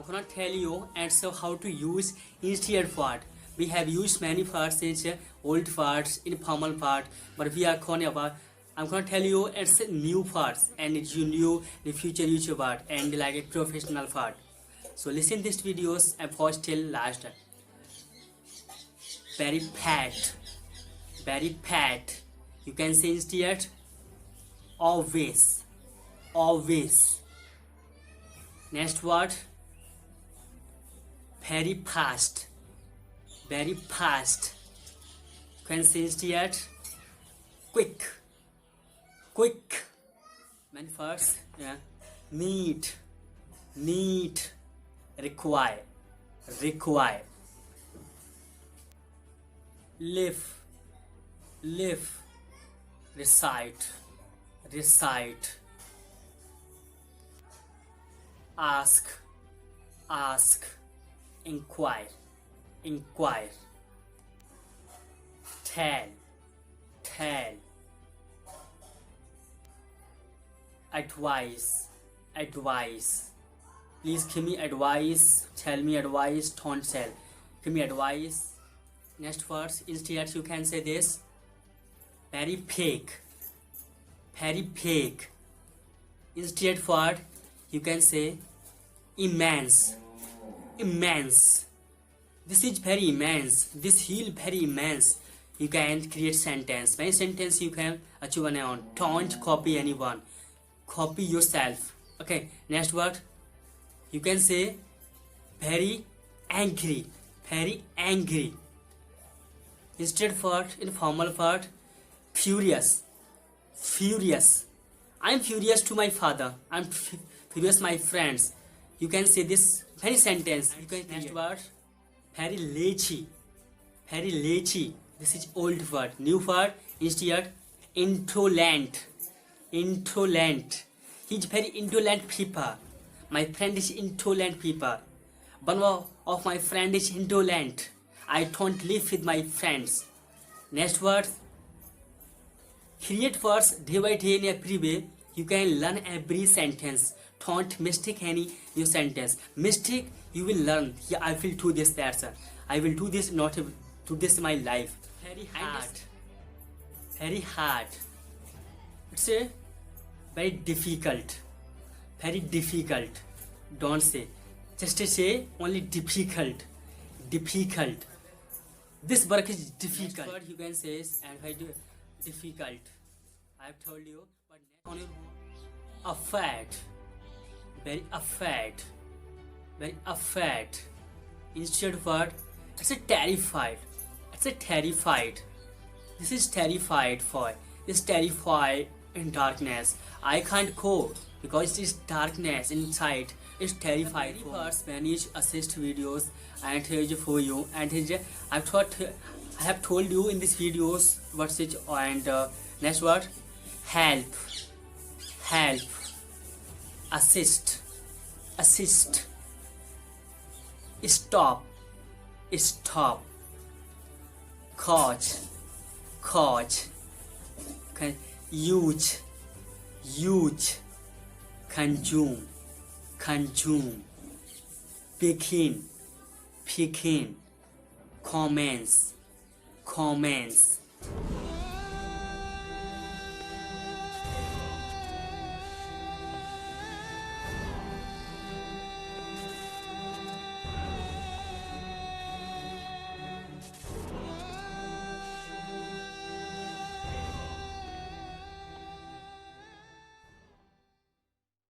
I'm gonna tell you and so how to use instead word. We have used many words in old words, informal word, but we are going about. I'm gonna tell you it's a new words and it's you new the future use word and like a professional word. So listen these videos and first till last. Very fat, very fat. You can say instead always, always. Next word. Very fast, very fast. You can say instead quick, quick. Many first, yeah. Need, need. Require, require. Live, live. Recite, recite. Ask, ask. Inquire, inquire. Tell, tell. Advise, advise. Please give me advice. Tell me advice. Don't tell. Give me advice. Next words. Instead, you can say this. Very fake, very fake. Instead word, you can say immense, immense. This is very immense. This hill very immense. You can create sentence. Many sentence you can achieve on. Don't copy anyone. Copy yourself. Okay. Next word. You can say very angry. Very angry. Instead word, informal word, furious. Furious. I'm furious to my father. I'm furious my friends. You can say this very sentence. You can next word. Very lazy. Very lazy. This is old word. New word. Instead indolent. Indolent. He's very indolent people. My friend is indolent people. One of my friend is indolent. I don't live with my friends. Next word. Create words day by day in every way. You can learn every sentence. Don't mistake any new sentence. Mistake, you will learn. Yeah, I will do this, that's it. I will do this, not do this in my life. Very hard. Very hard. It's a very difficult. Very difficult. Don't say. Just say only difficult. Difficult. This work is difficult. Next word you can say is and I do difficult. I have told you. But next afraid. Very afraid. Very afraid. Instead word, it's a terrified. It's a terrified. This is terrified for. It's terrified in darkness. I can't go because it is darkness inside. It's terrified. First manage assist videos and here's for you. And I have told you in these videos what's it and next word help, help. Assist, assist. Stop, stop. Coach, coach. Use, use. Consume, consume. Begin, begin. Comments, comments.